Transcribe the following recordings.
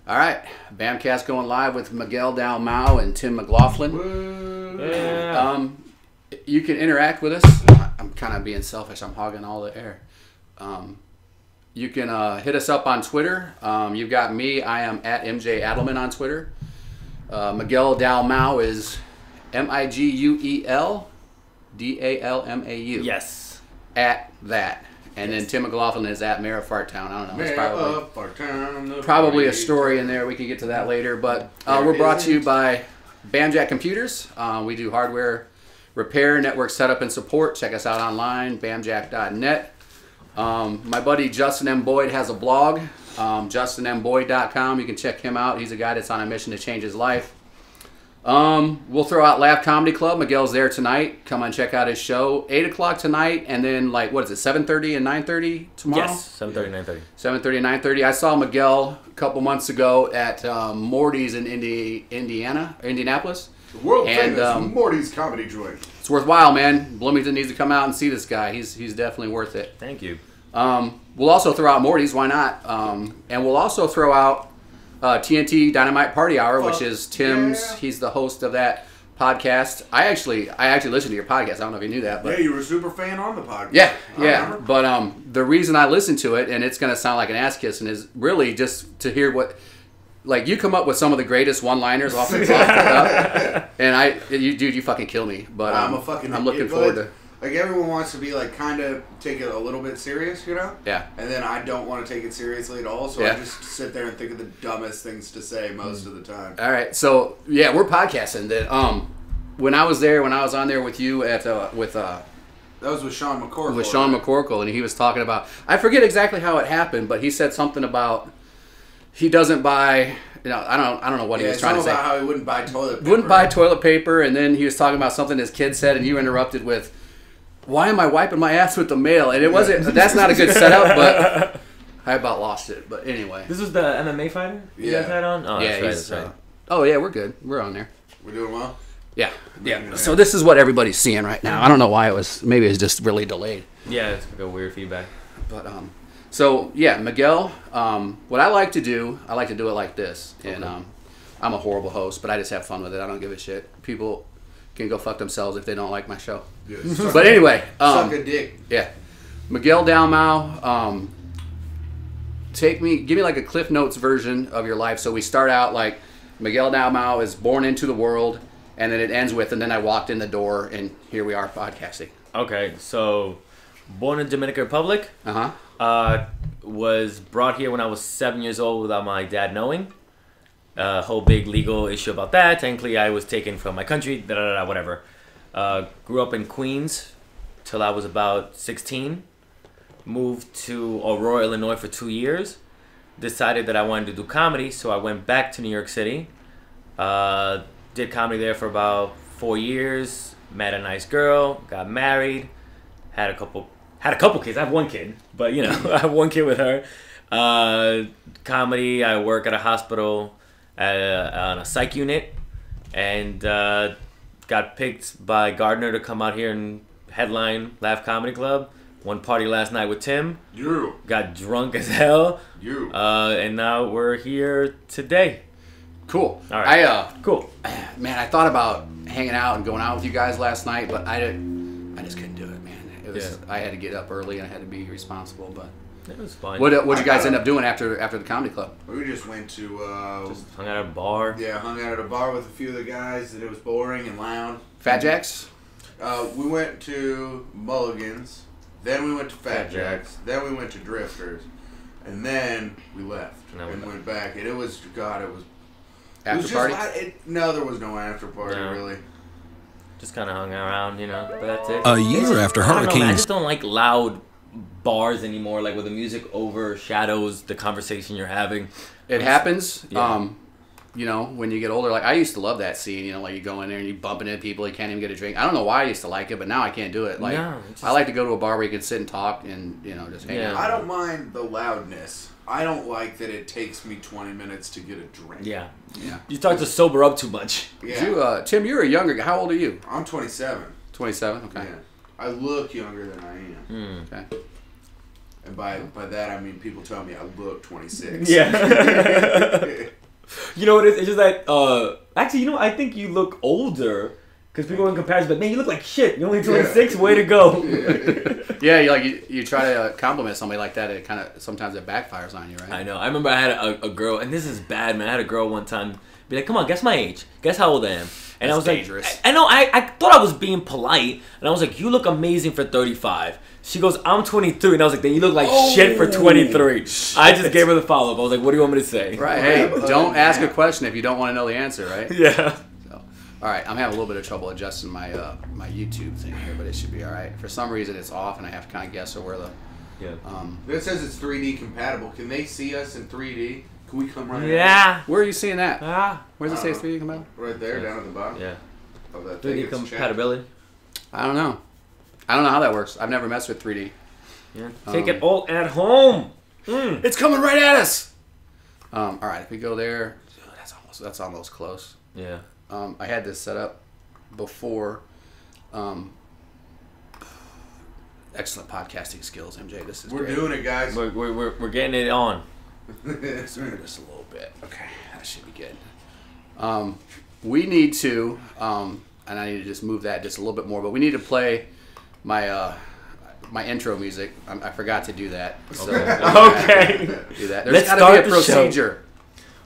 All right, BamCast going live with Miguel Dalmau and Tim McLaughlin. Yeah. You can interact with us. I'm kind of being selfish. I'm hogging all the air. You can hit us up on Twitter. You've got me. I am at MJ Adelman on Twitter. Miguel Dalmau is Miguel Dalmau. Yes. At that. And then Tim McLaughlin is at Mayor of Fartown. I don't know. It's probably a story in there. We can get to that later. But we're brought to you by BamJack Computers. We do hardware repair, network setup, and support. Check us out online, bamjack.net. My buddy Justin M. Boyd has a blog, justinmboyd.com. You can check him out. He's a guy that's on a mission to change his life. We'll throw out Laugh Comedy Club. Miguel's there tonight. Come on, check out his show. 8 o'clock tonight, and then, like, what is it, 7:30 and 9:30 tomorrow? Yes, 7:30, 9:30. 7:30 and 9:30. I saw Miguel a couple months ago at Morty's in Indianapolis. The world famous Morty's comedy joint. It's worthwhile, man. Bloomington needs to come out and see this guy. He's definitely worth it. Thank you. We'll also throw out Morty's. Why not? And we'll also throw out TNT Dynamite Party Hour, which is Tim's. Yeah. He's the host of that podcast. I actually listened to your podcast. I don't know if you knew that, but yeah, you were a super fan on the podcast. Yeah. But the reason I listened to it, and it's going to sound like an ass kissing, is really just to hear what, like, you come up with some of the greatest one-liners off the top, and you fucking kill me. But I'm looking forward to. Like, everyone wants to be, like, kind of take it a little bit serious, you know? Yeah. And then I don't want to take it seriously at all, so I just sit there and think of the dumbest things to say most of the time. All right. So, yeah, we're podcasting. When I was on there with you at that was with Sean McCorkle. With Sean McCorkle, and he was talking about, I forget exactly how it happened, but he said something about he doesn't buy, I don't know what he was trying to say. About how he wouldn't buy toilet paper. Wouldn't buy toilet paper, and then he was talking about something his kid said, and you interrupted with, why am I wiping my ass with the mail? And it wasn't. That's not a good setup, but I about lost it. But anyway, this was the MMA fighter you guys had on. Oh, yeah, that's right. Oh yeah, we're good. We're on there. We're doing well. Yeah. So this is what everybody's seeing right now. I don't know why it was. Maybe it was just really delayed. Yeah, it's like a weird feedback. But so yeah, Miguel. What I like to do it like this, and I'm a horrible host, but I just have fun with it. I don't give a shit. People can go fuck themselves if they don't like my show. Yeah, but anyway, suck a dick. Yeah, Miguel Dalmau. Give me like a Cliff Notes version of your life. So we start out like Miguel Dalmau is born into the world, and then it ends with, and then I walked in the door, and here we are podcasting. Okay, so born in Dominican Republic. Was brought here when I was 7 years old without my dad knowing. Whole big legal issue about that. Technically, I was taken from my country, whatever. Grew up in Queens till I was about 16. Moved to Aurora, Illinois for 2 years. Decided that I wanted to do comedy, so I went back to New York City. Did comedy there for about 4 years. Met a nice girl, got married, had a couple kids. I have one kid, but I have one kid with her. Comedy, I work at a hospital. On a psych unit, and got picked by Gardner to come out here and headline Laugh Comedy Club. One party last night with Tim. You. Got drunk as hell. You. And now we're here today. Cool. All right. Cool. Man, I thought about hanging out and going out with you guys last night, but I just couldn't do it, man. It was I had to get up early and I had to be responsible, but. It was fun. What'd you guys end up doing after the comedy club? We just went to... just hung out at a bar. Yeah, hung out at a bar with a few of the guys, and it was boring and loud. Fat Jacks? We went to Mulligan's, then we went to Fat Jacks, then we went to Drifters, and then we left and went back. And it was... After party? No, there was no after party, really. Just kind of hung around, but that's it. A year after hurricanes... I just don't like loud bars anymore, like where the music overshadows the conversation you're having. It happens. Yeah. When you get older, like I used to love that scene, like you go in there and you bumping into people, you can't even get a drink. I don't know why I used to like it, but now I can't do it. Like I like to go to a bar where you can sit and talk and just hang out. I don't mind the loudness. I don't like that it takes me 20 minutes to get a drink. Yeah. You start to sober up too much. Yeah. Tim, you're a younger guy. How old are you? I'm 27. 27. Okay. Yeah. I look younger than I am. Okay. And by that I mean people tell me I look 26. Yeah. You know what it is? It's just that, actually, you know, I think you look older, because people in comparison, but man, you look like shit. You're only 26, way to go. Yeah, you try to compliment somebody like that, it kind of, sometimes it backfires on you, right? I know. I remember I had a girl, and this is bad, man. I had a girl one time be like, come on, guess my age. Guess how old I am. And That's I was dangerous. Like, I know, I thought I was being polite, and I was like, you look amazing for 35. She goes, I'm 23, and I was like, then you look like shit for 23. Shit. I just gave her the follow-up. I was like, what do you want me to say? Right, hey, don't ask a question if you don't want to know the answer, right? Yeah. So, all right, I'm having a little bit of trouble adjusting my my YouTube thing here, but it should be all right. For some reason, it's off, and I have to kind of guess where the... Yeah. It says it's 3D compatible. Can they see us in 3D? Can we come right Yeah. Where are you seeing that? Ah. Where does it say 3D compatible? Right there, down at the bottom. Yeah. Of that thing. 3D compatibility. I don't know. I don't know how that works. I've never messed with 3D. Yeah. Take it all at home. It's coming right at us. All right, if we go there, that's almost close. Yeah. I had this set up before. Excellent podcasting skills, MJ. This is We're great. doing it, guys. We're getting it on. Let's move this a little bit. Okay, that should be good. We need to, and I need to just move that just a little bit more, but we need to play my my intro music. I forgot to do that. So Okay. Do that. There's got to be a procedure.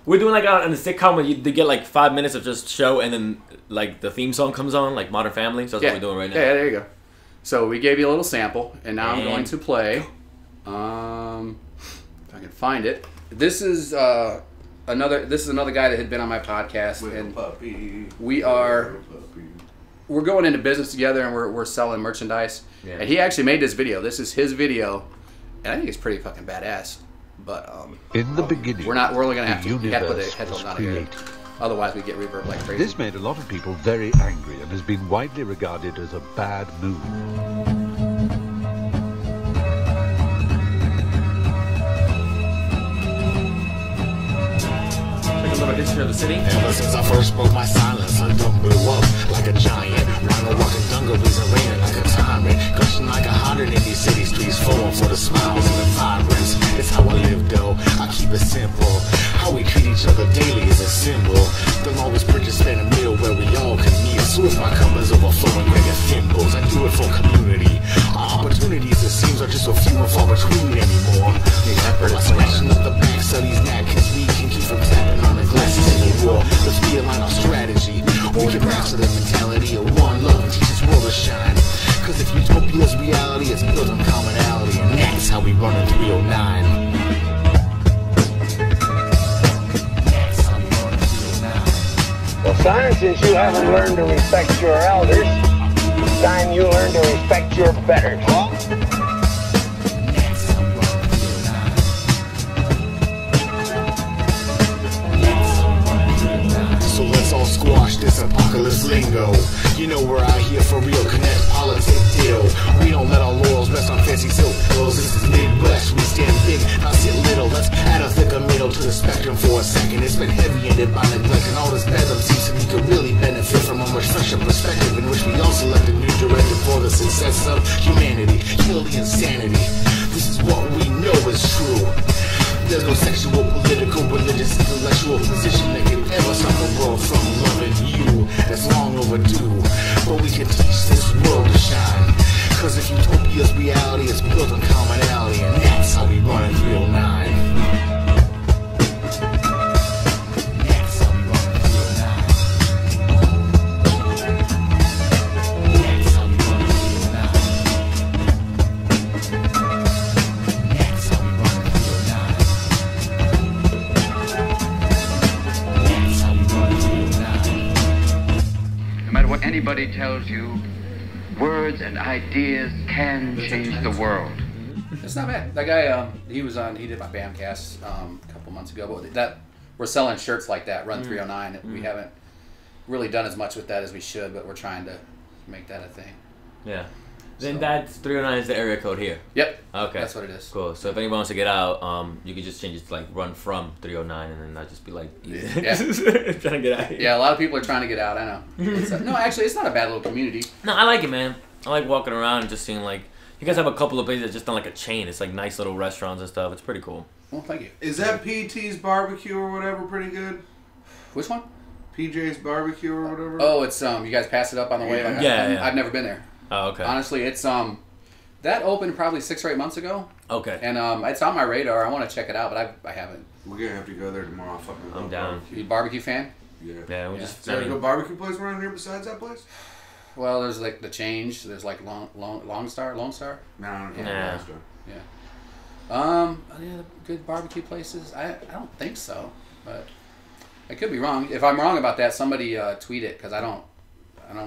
We're doing like on the sitcom where they get like 5 minutes of just show and then like the theme song comes on, like Modern Family. So that's what we're doing right now. Yeah, there you go. So we gave you a little sample, and now I'm going to play. If I can find it. This is another guy that had been on my podcast, and we're going into business together, and we're selling merchandise. Yeah. And he actually made this video. This is his video, and I think it's pretty fucking badass. But in the beginning, we're only gonna have to put the headphones on here. Otherwise, we get reverb like crazy. This made a lot of people very angry and has been widely regarded as a bad move. History of the city. Ever since I first broke my silence, I done blew up like a giant. Rhino walking dungarees and raining like a tyrant. Gushing like a hydrant in these city streets, flowing for the smiles and the vibrance. It's how I live though, I keep it simple. How we treat each other daily is a symbol. There'll always bridges span a middle where we all can meet. So if my cup is overflowing, grab your thimbles. I do it for community. Our opportunities, it seems, are just so few and far between anymore. Like smashing up the backs of these napkins, we can keep from tapping on the glasses anymore. Let's realign our strategy. We can master the mentality of one love and teach this world to shine. Cause if utopia's reality, it's built on commonality, and that's how we run in 309. Well, son, since you haven't learned to respect your elders, it's time you learn to respect your betters. So let's all squash this apocalypse lingo. You know we're out here for real, connect, politic, deal. We don't let our laurels rest on fancy silk pillows. This is Midwest, we stand big, not sit little. Let's add a thicker middle to the spectrum for a second. It's been heavy-handed by neglect, and all this bedlam seems to me could really benefit from a much fresher perspective in which we all select a new directive for the success of humanity. Kill the insanity. This is what we know is true. There's no sexual, political, religious, intellectual position that can ever stop the world from loving you. That's long overdue, but we can teach this world to shine. Cause if utopia's reality is built on commonality, and that's how we run in 309. Anybody tells you words and ideas can change the world. It's not bad. That guy, he did my BamCast a couple months ago. But we're selling shirts like that, Run 309. We haven't really done as much with that as we should, but we're trying to make that a thing. Yeah. Then that's 309 is the area code here. Yep. Okay. That's what it is. Cool. So if anyone wants to get out, you could just change it to like Run from 309, and then that'd just be like easy. Yeah. Trying to get out here. Yeah, a lot of people are trying to get out. I know. No, actually, it's not a bad little community. No, I like it, man. I like walking around and just seeing like, You guys have a couple of places that's just on like a chain. It's like nice little restaurants and stuff. It's pretty cool. Well, thank you. Is that PT's Barbecue or whatever pretty good? Which one? PJ's Barbecue or whatever. Oh, it's you guys passed it up on the way. Yeah. I've never been there. Oh, okay. Honestly, it's that opened probably 6 or 8 months ago. Okay. And it's on my radar. I want to check it out, but I haven't. We're gonna have to go there tomorrow. I'm down. Barbecue. You a barbecue fan? Yeah. We just. Is there a good barbecue place around here besides that place? Well, there's like the Change. There's like Lone Star. No. Yeah. Good barbecue places. I don't think so, but I could be wrong. If I'm wrong about that, somebody tweet it because I don't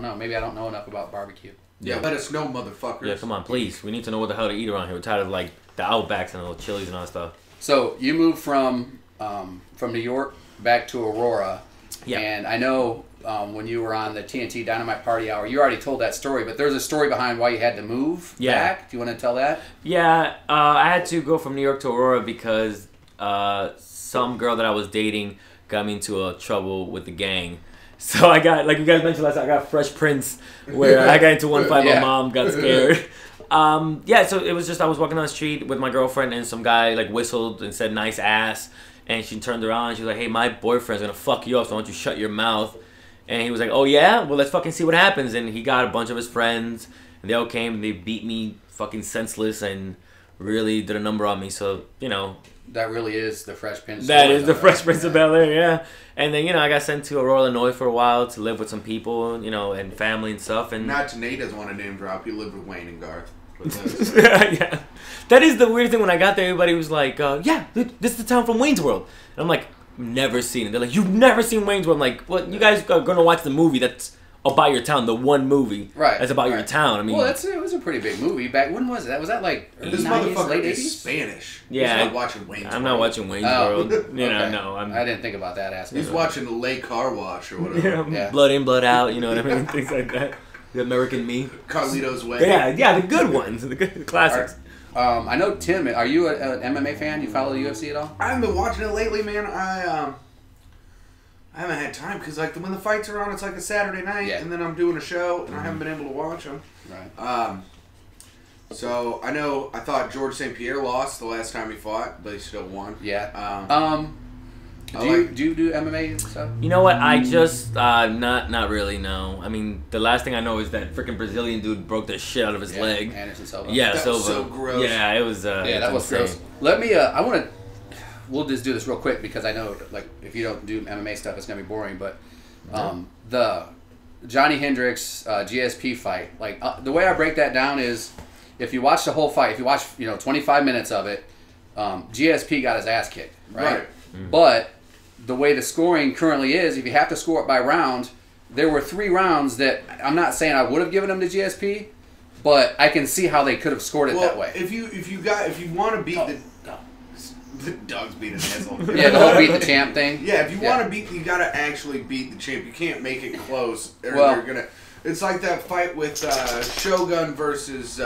know. Maybe I don't know enough about barbecue. Yeah, let us know, motherfuckers. Yeah, come on, please. We need to know what the hell to eat around here. We're tired of like the Outbacks and the little Chili's and all that stuff. So you moved from New York back to Aurora. Yeah. And I know when you were on the TNT Dynamite Party Hour, you already told that story, but there's a story behind why you had to move back. Do you want to tell that? Yeah, I had to go from New York to Aurora because some girl that I was dating got me into trouble with the gang. So I got, like you guys mentioned last time, I got Fresh Prince where I got into one fight, my mom got scared. So it was just, I was walking down the street with my girlfriend and some guy like whistled and said nice ass. And she turned around and she was like, hey, my boyfriend's going to fuck you up, so I want you to shut your mouth. And he was like, oh, yeah? Well, let's fucking see what happens. And he got a bunch of his friends, and they all came, and they beat me fucking senseless and really did a number on me. So, you know. That really is the Fresh Prince. That is the Fresh Prince of Bel-Air, yeah. And then, I got sent to Aurora, Illinois for a while to live with some people, and family and stuff. And not Nate doesn't want to name drop. He lived with Wayne and Garth. Yeah. That is the weird thing. When I got there, everybody was like, yeah, this is the town from Wayne's World. And I'm like, never seen it. They're like, you've never seen Wayne's World. I'm like, well, you guys are going to watch the movie that's about your town, the one movie that's about your town. I mean, well, it was a pretty big movie back. When was that? Was that like this 90s, motherfucker late is 80s? Spanish. Yeah, he's not watching Wayne's World. I'm not watching Wayne's World. Okay. No, I didn't think about that aspect. He's watching Lake Car Wash or whatever. Yeah. Blood in, blood out. You know what I mean? Things like that. The American Me. Carlito's Way. Yeah, the good ones, the good classics. I know Tim. Are you an MMA fan? You follow the UFC at all? I haven't been watching it lately, man. I haven't had time because like when the fights are on, it's like a Saturday night, and then I'm doing a show, and I haven't been able to watch them. Right. So I thought George St. Pierre lost the last time he fought, but he still won. Yeah. Do you do MMA stuff? You know what? I just not really. No. I mean, the last thing I know is that freaking Brazilian dude broke the shit out of his leg. Anderson Silva. Yeah, that was so gross. Yeah, it was. That was insane. gross. Let me. I want to. We'll just do this real quick because I know, like, if you don't do MMA stuff, it's gonna be boring. But the Johnny Hendricks GSP fight, like the way I break that down is, if you watch the whole fight, if you watch 25 minutes of it, GSP got his ass kicked, right? But the way the scoring currently is, if you have to score it by round, there were 3 rounds that I'm not saying I would have given them to GSP, but I can see how they could have scored it that way. If you want to beat the dog's beat an asshole. Yeah, the whole beat the champ thing. Yeah, if you want to beat, you got to actually beat the champ. You can't make it close. Or they're gonna. It's like that fight with Shogun versus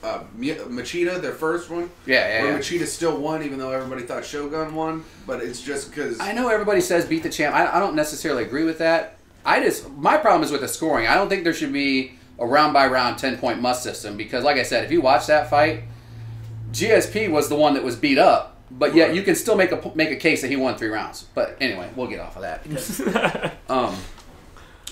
Machida, their first one. Where Machida still won, even though everybody thought Shogun won. But it's just because I know everybody says beat the champ. I don't necessarily agree with that. My problem is with the scoring. I don't think there should be a round by round 10-point must system because, like I said, if you watch that fight, GSP was the one that was beat up, but yet you can still make a case that he won 3 rounds. But anyway, we'll get off of that. Because,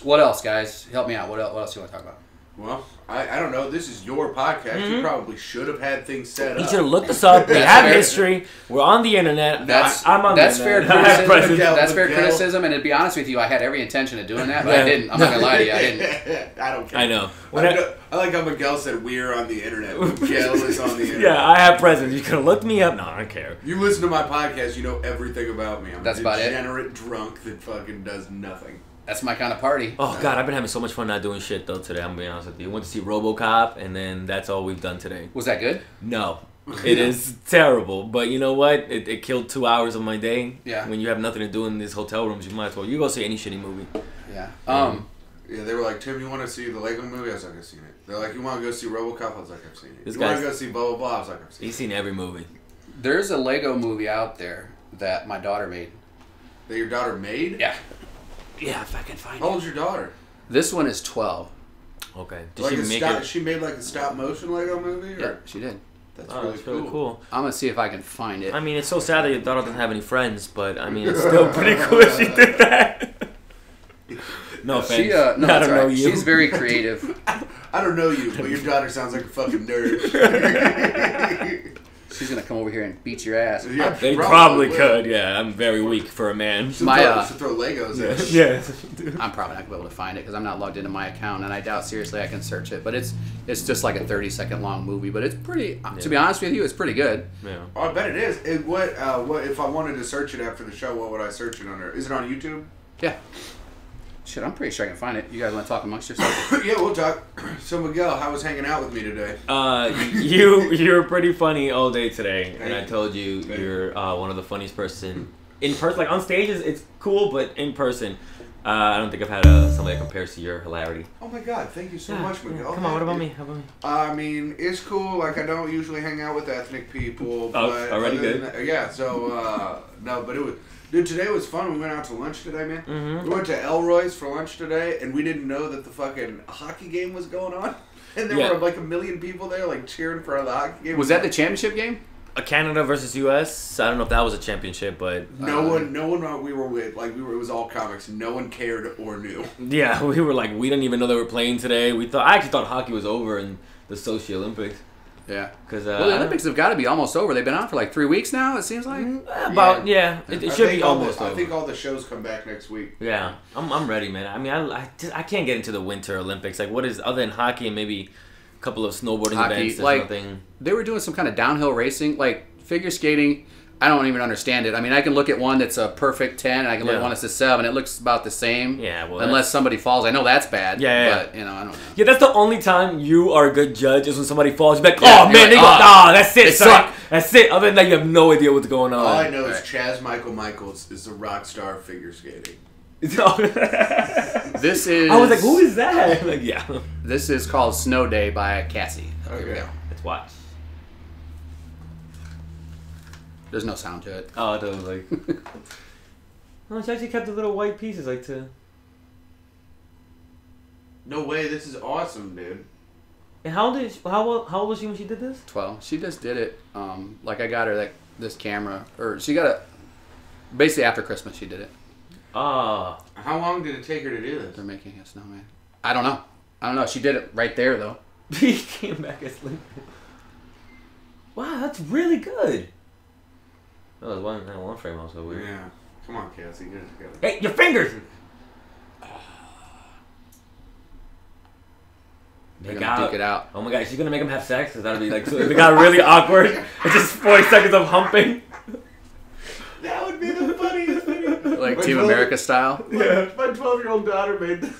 what else, guys? Help me out. What else do you want to talk about? Well, I don't know. This is your podcast. You probably should have had things set up. You should have looked us up. We have history. We're on the internet. I'm on the internet. That's fair criticism. And to be honest with you, I had every intention of doing that, but I didn't. I'm not going to lie to you. I didn't. I don't care. I know. I like how Miguel said we're on the internet. Miguel is on the internet. Yeah, I have presence. You could have looked me up. No, I don't care. You listen to my podcast, you know everything about me. I'm That's a about it. degenerate drunk that fucking does nothing. That's my kind of party. Oh, God, I've been having so much fun not doing shit, though, today. I'm going to be honest with you. Went to see RoboCop, and then that's all we've done today. Was that good? No. It is terrible. But you know what? It killed 2 hours of my day. Yeah. When you have nothing to do in these hotel rooms, you might as well. You go see any shitty movie. Yeah. Yeah, they were like, Tim, you want to see the Lego movie? I was like, I've seen it. They're like, you want to go see RoboCop? I was like, I've seen it. You want to go see blah, blah, blah? I was like, I've seen it. He's seen every movie. There's a Lego movie out there that my daughter made. That your daughter made? Yeah. Yeah, if I can find it. How old's your daughter? This one is 12. Okay. Did Like she make it? She made like a stop motion Lego movie? Or? Yeah, she did. That's really cool. I'm gonna see if I can find it. I mean, it's so sad that your daughter doesn't have any friends, but I mean, it's still pretty cool if she did that. No offense. She, no, I don't know you. She's very creative. I don't know you, but your daughter sounds like a fucking nerd. She's gonna come over here and beat your ass. Yeah, they probably could. Yeah, I'm very weak for a man. Should throw Legos at Yeah. I'm probably not gonna be able to find it because I'm not logged into my account, and I doubt seriously I can search it. But it's just like a 30-second long movie, but it's pretty. To be honest with you, it's pretty good. Yeah. Oh, I bet it is. What if I wanted to search it after the show? What would I search it under? Is it on YouTube? Yeah. Shit, I'm pretty sure I can find it. You guys want to talk amongst yourselves? Yeah, we'll talk. So Miguel, how was hanging out with me today? You were pretty funny all day today, and I told you you're one of the funniest person in person. Like on stage, it's cool, but in person, I don't think I've had somebody that compares to your hilarity. Oh my God, thank you so much, Miguel. Come on, what about me? How about me? I mean, it's cool. Like I don't usually hang out with ethnic people. But already good. Yeah. So no, but it was. Dude, today was fun. We went out to lunch today, man. Mm-hmm. We went to Elroy's for lunch today, and we didn't know that the fucking hockey game was going on. And there were like 1 million people there, like cheering for the hockey game. Was that the championship game? Canada versus U.S. I don't know if that was a championship, but no one we were with, it was all comics. No one cared or knew. Yeah, we were like, we didn't even know they were playing today. I actually thought hockey was over in the Sochi Olympics. Yeah, because the Olympics have got to be almost over. They've been on for like 3 weeks now. It seems like it should be almost over. I think all the shows come back next week. Yeah, I'm ready, man. I mean, I can't get into the Winter Olympics. Like, what is other than hockey and maybe a couple of snowboarding events? There's nothing. They were doing some kind of downhill racing, like figure skating. I don't even understand it. I mean, I can look at one that's a perfect 10, and I can look at one that's a 7. It looks about the same. Yeah, well, unless somebody falls. I know that's bad. Yeah. But, I don't know. Yeah, that's the only time you are a good judge is when somebody falls. You're like, oh, man, that's it, son. That's it. Other than that, you have no idea what's going on. All I know is Chaz Michaels is a rock star figure skating. This is... I was like, who is that? Like, yeah. This is called Snow Day by Cassie. Okay. Here we go. Let's watch. There's no sound to it. Oh, it was like... Oh, she actually kept the little white pieces, like, to... No way, this is awesome, dude. And how old was she when she did this? 12. She just did it. Like, I got her this camera. Or she got it... Basically, after Christmas, she did it. Ah. How long did it take her to do this? They're making a snowman. I don't know. She did it right there, though. He came back asleep. Wow, that's really good. Oh, there's one frame also weird. Yeah. Come on, Cassie, get it together. Hey, your fingers! They're gonna duke it out. Oh my god, she's gonna make them have sex? Because that'll be like, so it got really awkward. It's just 40 seconds of humping. That would be the funniest video. Like Team America style? Yeah. My 12-year-old daughter made this.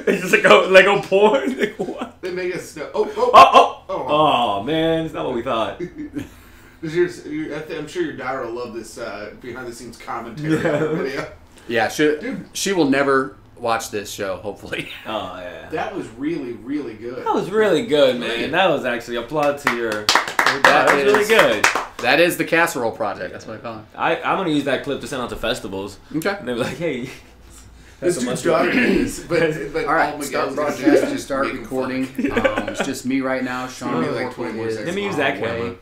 It's just like a Lego porn? Like, what? They make us snow. Oh, man, it's not what we thought. I'm sure your daughter will love this behind-the-scenes commentary on the video. Yeah, she will never watch this show, hopefully. Oh, yeah. That was really, really good. That was really good, man. That was actually applaud to your that was really good. That is the Casserole Project. That's what I call it. I'm going to use that clip to send out to festivals. Okay. And they'll be like, hey... This dude's daughter is, but all right, start broadcasting, start recording. It's just me right now. Sean, like 20 more seconds. Let me use that camera.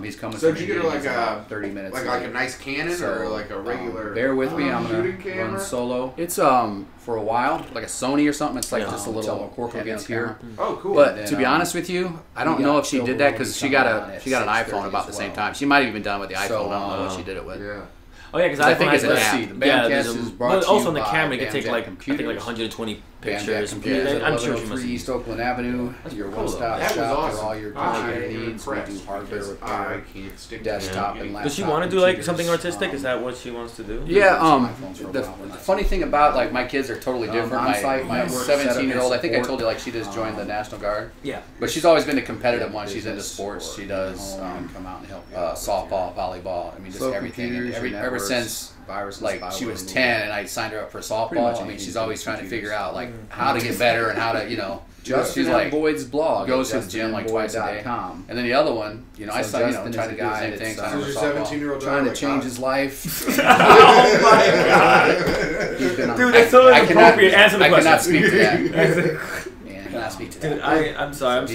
He's coming. So did you get her like a 30 minutes, like a nice Canon or like a regular? Bear with me. I'm gonna run solo. It's for a while like a Sony or something. It's like just a little Corco gets here. Oh, cool. But to be honest with you, I don't know if she did that because she got an iPhone about the same time. She might have even done it with the iPhone. I don't know what she did it with. Yeah. Oh yeah, because I think it's an app. The BamCast is brought also on the camera, you can take like 120 pictures. I'm sure she must. East Oakland Avenue. Your one-stop shop for all your computer needs. We do hardware repair, desktop, and laptop. Does she want to do like something artistic? Is that what she wants to do? Yeah. The funny thing about like my kids are totally different. My 17-year-old, I think I told you, like she just joined the National Guard. Yeah. But she's always been a competitive one. She's into sports. She does softball, volleyball. I mean, just everything. Ever since like she was 10 and I signed her up for softball. I mean, she's always trying to figure out like how to get better and how to she's like Boyd's blog goes to the gym like twice a day. And then the other one, I saw trying to do the same thing. So your 17-year-old trying to change his life. Oh my god, dude, that's so inappropriate. Answer the question. I cannot speak to that. I cannot speak to Dude, I'm sorry.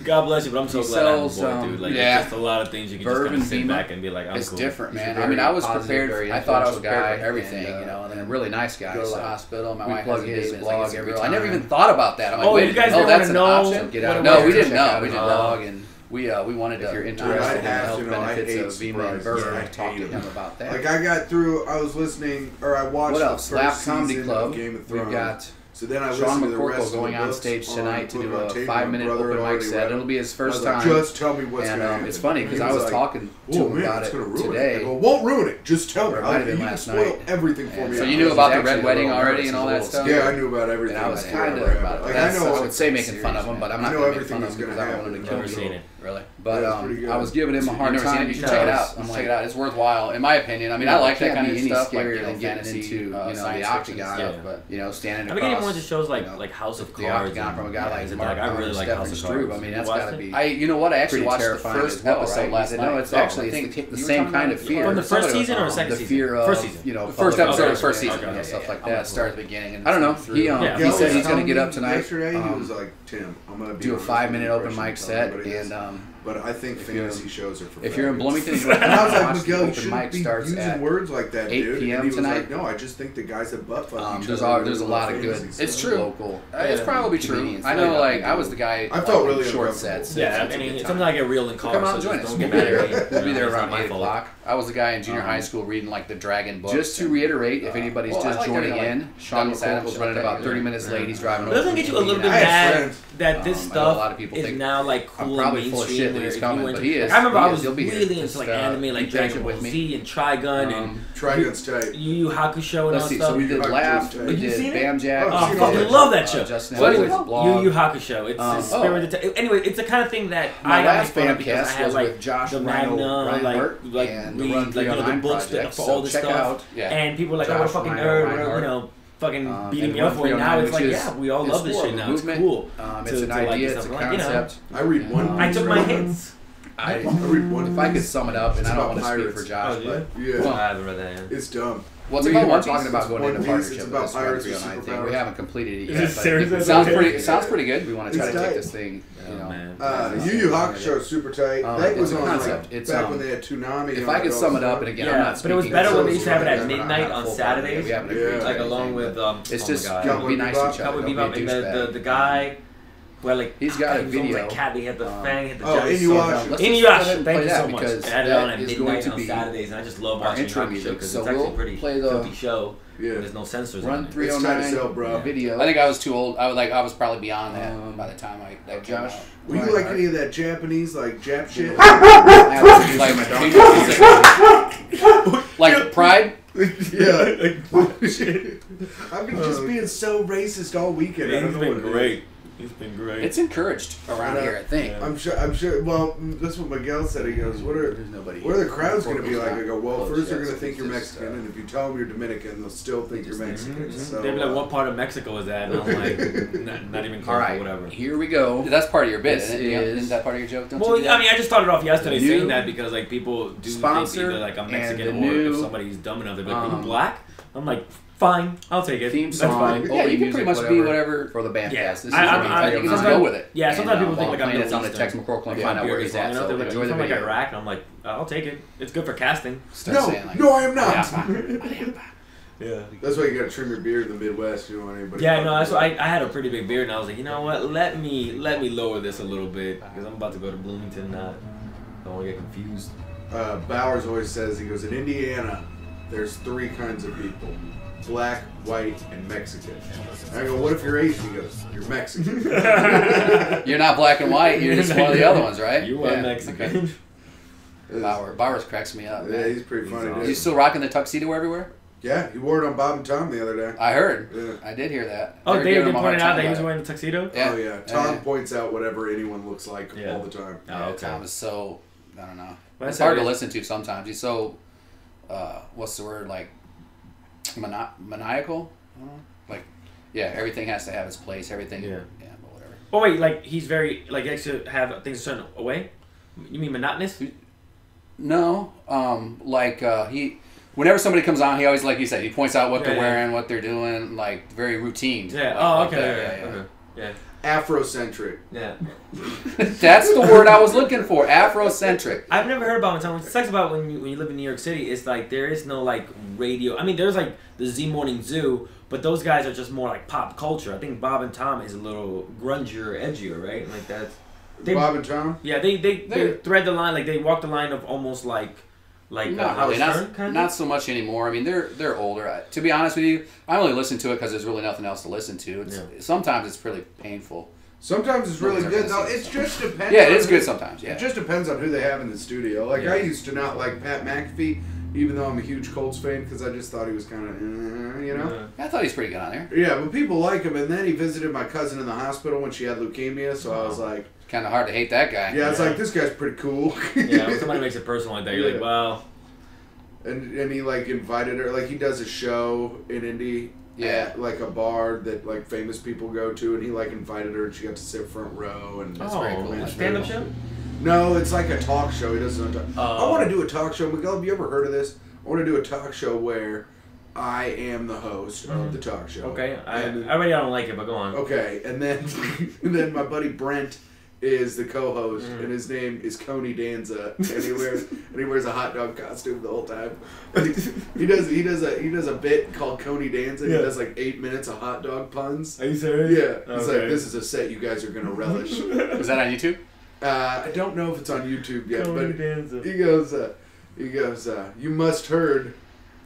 God bless you, but I'm so glad I'm bored, dude. Like, it's just a lot of things you can just kind of sit back and be like, I'm it's cool. different, man. I mean, I was prepared. I thought I was prepared for everything, you know. And then a really nice guy. Go to the hospital. My wife has his blog every time. I never even thought about that. I'm like, wait, you guys didn't want to know? No, we didn't know. We didn't blog and. We wanted to, if you're interested in the health benefits of Vima and Burger, I talked to him about that. Like, I got through, I was listening, or I watched what else? the first Comedy season Club. of Game of Thrones. We've got so then I Sean listened to the rest McCorkle of going the on books stage tonight to do a tape. 5-minute open mic set. It'll be his first time. Just tell me what's going to happen. It's funny because I was talking to him about it today. Well, won't ruin it. Just tell me. It might have been last night. Everything for me. So you knew about the Red Wedding already and all that stuff? Yeah, I knew about everything. And I was kind of about it. I would say making fun of him, but I'm not going to make fun of him because I don't want him to kill me. Really, but I was giving him a hard time. You should check it out. I'm check it out. It's worthwhile, in my opinion. I mean, I like that kind of stuff. Scarier than getting into the octagon, but standing across. I'm getting more into shows like House of Cards. From a guy like Mark. I really like House of Cards. I mean, that's got to be. You know what? I actually watched the first episode last night. No, it's actually the same kind of fear. From the first season or second season? The fear of first season. The first episode of the first season, stuff like that. Start at the beginning. I don't know. He said he's going to get up tonight. Yesterday, he was like, Tim, I'm going to do a 5-minute open mic set and. But I think fantasy shows are for if you're in Bloomington, and I was like, Miguel, you shouldn't be using words like that, 8 p.m. And he was tonight. like, no, I just think the guys that butt fuck each there's other. A lot of good. It's true. Local. It's probably true. I know, like I was the guy. I felt really short sets. Yeah, I mean, sometimes I get real in cars. Come out and join us. Don't get mad at me. We'll be there around 8 o'clock. I was the guy in junior high school reading like the Dragon books. Just to reiterate, if anybody's just joining in, Sean McCorkle's running about 30 minutes late. He's driving. It doesn't get you a little bit mad that this stuff is now like cool and mainstream. I remember I was really into like anime, like Dragon Ball Z and Trigun and Trigun's tight. Yu Yu Hakusho and all stuff. So we did Laugh, we did BamCast. Oh, I fucking love that show. So anyways, Yu Yu Hakusho. It's Spirit. Anyway, it's the kind of thing that I got fun because I had like the Magna, like read the books for all this stuff, and people were like, "Oh, fucking nerd," you know. Fucking beating me up for it. Now it's like, yeah, we all love this shit now. It's cool. It's an idea, it's a concept. I read one. I took my hits. I read one. If I could sum it up, and I don't want to speak for Josh, but I haven't read that yet. It's dumb. What's about we're talking about going into partnership with this 309 thing. We haven't completed it yet. It sounds pretty good. We want to try to take this thing. Yu Yu Hakusho is super tight. That was on concept. Back when they had Toonami. If I could sum it up, and again, I'm not speaking. But it was better when they used to have it at midnight on Saturdays. Like along with it's just be nice to each other. The guy. Well, like he's got a video. Like cat, he had the fang, he had the Inuyasha. Thank you so much. It had it on at midnight on Saturdays, and I just love watching Hakusho because it's actually a pretty filthy show. Yeah. There's no censors on it. 309 video. I think I was too old. I was probably beyond that by the time that came out. Were you like any of that Japanese, like Jap shit? Like Pride? Yeah. I've been just being so racist all weekend. It's been great. He's been great. It's encouraged around here, I think. I'm sure. Well, that's what Miguel said. He goes, "What are the crowds going to be like?" I go, "Well, first they're going to think you're Mexican, and if you tell them you're Dominican, they'll still think you're Mexican." So, they'll be like, "What part of Mexico is that?" And I'm like, "Not even close, or whatever." Here we go. That's part of your bit, isn't that part of your joke? Well, I mean, I just started off yesterday saying that because like people do think either like I'm Mexican or if somebody's dumb enough, they're like, "Are you black?" I'm like, fine, I'll take it. Theme song. Yeah, you can pretty much be whatever for the BamCast. Yeah. This is you can just go with it. Yeah, sometimes people think like I'm Middle Eastern. Text McCorkle and find out where he's at. So enjoy the video. Iraq, and I'm like, I'll take it. It's good for casting. No, I am not. Yeah, that's why you got to trim your beard in the Midwest. You don't want anybody. Yeah, no, that's why I had a pretty big beard, and I was like, you know what? Let me lower this a little bit because I'm about to go to Bloomington. I don't want to get confused. Bowers always says, he goes, in Indiana, there's 3 kinds of people. Black, white, and Mexican. And I go, what if you're Asian? He goes, you're Mexican. You're not black and white. You're just one of the other ones, right? You are Mexican. Okay. Bowers cracks me up. Yeah, he's pretty funny. Awesome. You still rocking the tuxedo everywhere? Yeah, he wore it on Bob and Tom the other day. I heard. Yeah. I did hear that. Oh, Dave pointed out that he was wearing a tuxedo? Yeah. Oh, yeah. Tom points out whatever anyone looks like all the time. Oh, okay. Tom is so, I don't know. It's hard to listen to sometimes. He's so, what's the word, like, maniacal? Like, yeah, everything has to have its place. Everything, but whatever. Oh, wait, like, he's very, like, he likes to have things a certain way? You mean monotonous? No, he... Whenever somebody comes on, he always, like you said, he points out what they're wearing, what they're doing, like, very routine. Yeah, like, okay. Yeah. Afrocentric. Yeah. That's the word I was looking for. Afrocentric. I've never heard about it. What sucks about when you live in New York City is like there is no like radio. I mean, there's like the Z Morning Zoo, but those guys are just more like pop culture. I think Bob and Tom is a little grungier, edgier, right? Like that's Bob and Tom. Yeah, they thread the line, like they walk the line of almost like not really, not so much anymore. I mean, they're older. To be honest with you, I only listen to it because there's really nothing else to listen to. Sometimes it's really painful. Sometimes it's really good though. It just depends. Yeah, it is good sometimes. Yeah, it just depends on who they have in the studio. Like I used to not like Pat McAfee, even though I'm a huge Colts fan, because I just thought he was kind of, you know. I thought he's pretty good on there. Yeah, but people like him, and then he visited my cousin in the hospital when she had leukemia, so I was like, kind of hard to hate that guy. Yeah, it's like this guy's pretty cool. Yeah, when somebody makes it personal like that, you're like, well. And he like invited her, like he does a show in Indy at like a bar that like famous people go to, and he like invited her and she got to sit front row, and that's very cool. A stand-up show? No, it's like a talk show. He doesn't I want to do a talk show. Miguel, have you ever heard of this? I want to do a talk show where I am the host of the talk show. Okay, I already don't like it, but go on. Okay, and then my buddy Brent is the co-host, and his name is Coney Danza, and he wears a hot dog costume the whole time. He does a bit called Coney Danza. He does like 8 minutes of hot dog puns. Are you serious? Yeah, he's like, this is a set you guys are gonna relish. Is that on YouTube? I don't know if it's on YouTube yet, Coney but Danza. he goes, you must heard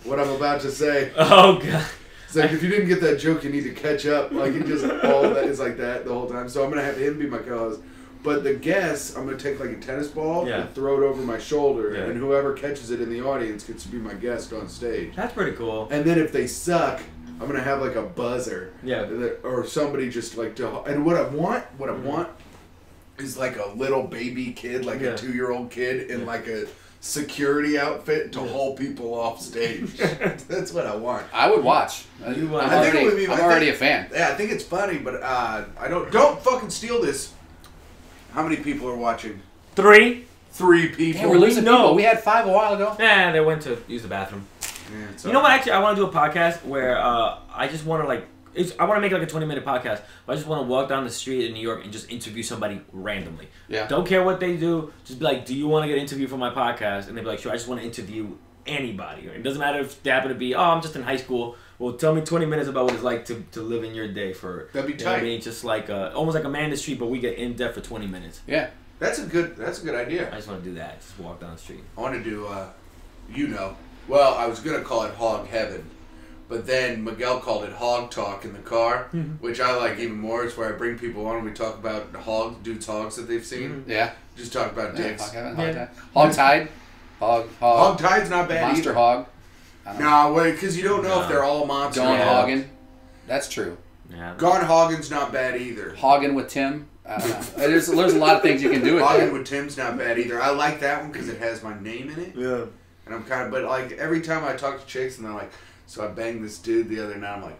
what I'm about to say. Oh god. It's like, if you didn't get that joke, you need to catch up. Like, it just all that is like that the whole time. So I'm gonna have him be my co-host. But the guest, I'm going to take like a tennis ball and throw it over my shoulder, and whoever catches it in the audience gets to be my guest on stage. That's pretty cool. And then if they suck, I'm going to have like a buzzer. Yeah. Or somebody just like to... And what I want is like a little baby kid, like a 2-year-old kid in like a security outfit to haul people off stage. That's what I want. I would watch. I'm already a fan. Yeah, I think it's funny, but don't fucking steal this. How many people are watching? 3. 3 people. Yeah, we're losing people. We had 5 a while ago. Nah, they went to use the bathroom. Yeah, you know what? Actually, I want to do a podcast where I just want to I want to make like a 20-minute podcast. But I just want to walk down the street in New York and just interview somebody randomly. Yeah. Don't care what they do. Just be like, do you want to get interviewed for my podcast? And they'd be like, sure. I just want to interview anybody. It doesn't matter if they happen to be, I'm just in high school. Well, tell me 20 minutes about what it's like to live in your day for. That'd be tight. You know what I mean? Just like almost like a man in the street, but we get in depth for 20 minutes. Yeah, that's a good idea. I just want to do that. Just walk down the street. I want to do, well, I was gonna call it Hog Heaven, but then Miguel called it Hog Talk in the car, which I like even more. It's where I bring people on and we talk about dudes' hogs that they've seen. Yeah, just talk about dicks. Hog Heaven, Hog Tide, Hog Tide's not bad. Monster either. Hog. No, wait, because you don't know if they're all monsters. Gone Hoggin. That's true. Yeah. Gone Hoggin's not bad either. Hoggin with Tim. I don't know. There's a lot of things you can do with Hoggin with Tim's not bad either. I like that one because it has my name in it. Yeah. And I'm but like every time I talk to chicks and they're like, so I banged this dude the other night. I'm like,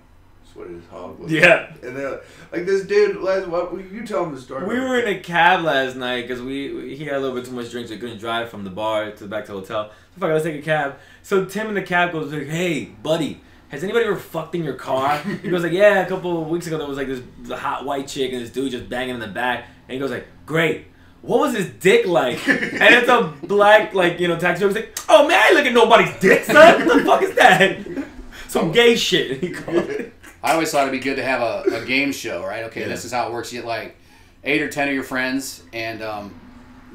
so what is hog? Yeah. And they're like, this dude, what? You tell them the story. We were in a cab last night because he had a little bit too much drink, so he couldn't drive from the bar back to the hotel. So fuck, let's take a cab. So Tim in the cab goes like, hey, buddy, has anybody ever fucked in your car? He goes like, yeah, a couple of weeks ago there was like this hot white chick and this dude just banging in the back. And he goes like, great. What was his dick like? And it's a black, taxi driver. He's like, oh man, I ain't look at nobody's dick, son. What the fuck is that? Some gay shit. He called it. I always thought it'd be good to have a game show, right? Okay, this is how it works. You get like 8 or 10 of your friends, and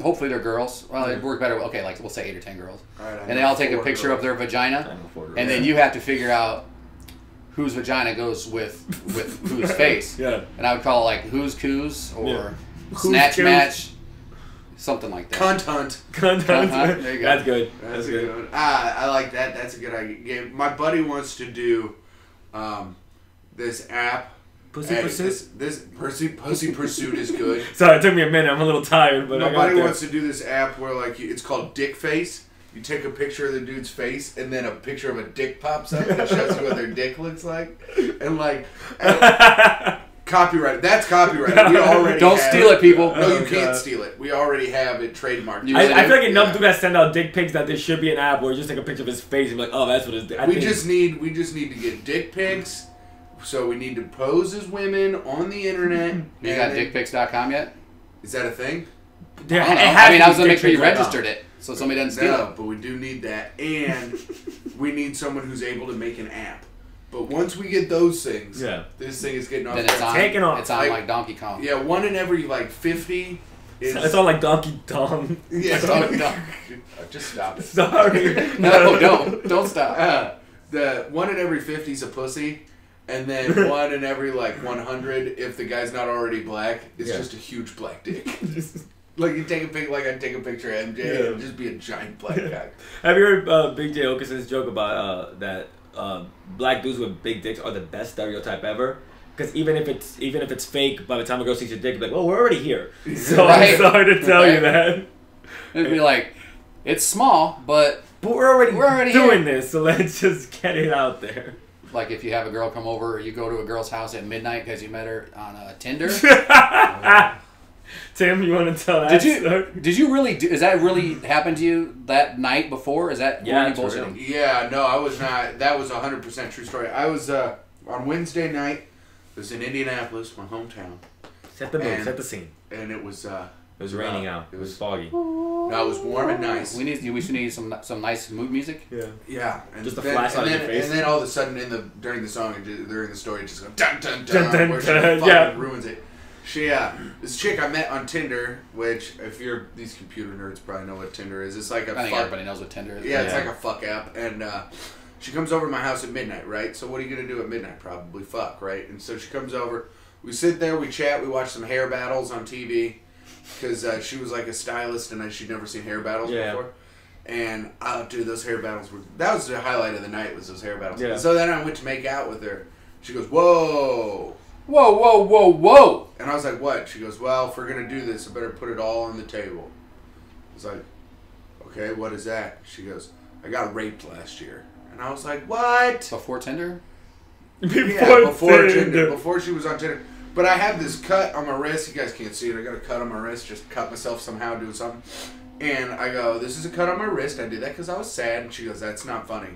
hopefully they're girls. Well, it'd work better. Okay, like we'll say 8 or 10 girls, and they all take a picture of their vagina, and then you have to figure out whose vagina goes with whose face. Yeah. And I would call it like who's coos or snatch match. Something like that. Cunt hunt. There you go. That's good. That's a good one. I like that. That's a good idea. My buddy wants to do this app. Pussy Pursuit? This Pussy Pursuit is good. Sorry, it took me a minute. I'm a little tired, but my buddy wants to do this app where it's called Dick Face. You take a picture of the dude's face, and then a picture of a dick pops up and it shows you what their dick looks like. And copyrighted. That's copyrighted. We already don't steal it, people. No, you can't steal it. We already have it trademarked. I feel like enough dudes that send out dick pics that there should be an app where you just take a picture of his face and be like, oh, that's what his dick. We just need to get dick pics So we need to pose as women on the internet. You got dickpics.com yet? Is that a thing? Yeah, I was going to make sure you registered it so somebody doesn't steal it. But we do need that. And we need someone who's able to make an app. But once we get those things, this thing is getting off. Then it's on, taking off. It's on like Donkey Kong. Yeah, 1 in every 50 is... It's on like Donkey Kong. Yeah, Donkey Kong. Just stop it. Sorry. No, don't stop. The 1 in every 50 is a pussy. And then 1 in every 100, if the guy's not already black, it's just a huge black dick. Like you take a pic, like I'd take a picture of MJ, and it'd just be a giant black guy. Have you heard Big J Okason's joke about that black dudes with big dicks are the best stereotype ever? Because even if it's fake, by the time a girl sees your dick, it's like, well, we're already here. So I'm sorry to tell you that. It'd be like, it's small, but we're already doing here. This, so let's just get it out there. Like if you have a girl come over, or you go to a girl's house at midnight because you met her on Tinder. Tim, you want to tell that story? Did you really do? Is that really happened to you that night before? Is that bullshit? Yeah, no, I was not. That was 100% true story. I was on Wednesday night. It was in Indianapolis, my hometown. Set the mood, set the scene. And it was raining out. It was foggy. No, it was warm and nice. We should need some nice mood music. Yeah. And just a flashlight in your face. And then all of a sudden, during the song, during the story, it just goes dun dun dun, dun, where she fucking ruins it. She this chick I met on Tinder, which if you're these computer nerds probably know what Tinder is. It's like I think everybody knows what Tinder is. Yeah, it's like a fuck app, and she comes over to my house at midnight, right? So what are you gonna do at midnight? Probably fuck, right? And so she comes over. We sit there, we chat, we watch some hair battles on TV. Because she was like a stylist and she'd never seen hair battles before. And, dude, those hair battles that was the highlight of the night, was those hair battles. Yeah. So then I went to make out with her. She goes, whoa. Whoa, whoa, whoa, whoa. And I was like, what? She goes, well, if we're going to do this, I better put it all on the table. I was like, okay, what is that? She goes, I got raped last year. And I was like, what? Before Tinder? Before Tinder. Before she was on Tinder. But I have this cut on my wrist. You guys can't see it. I got a cut on my wrist. Just cut myself somehow doing something. And I go, this is a cut on my wrist. I did that because I was sad. And she goes, that's not funny.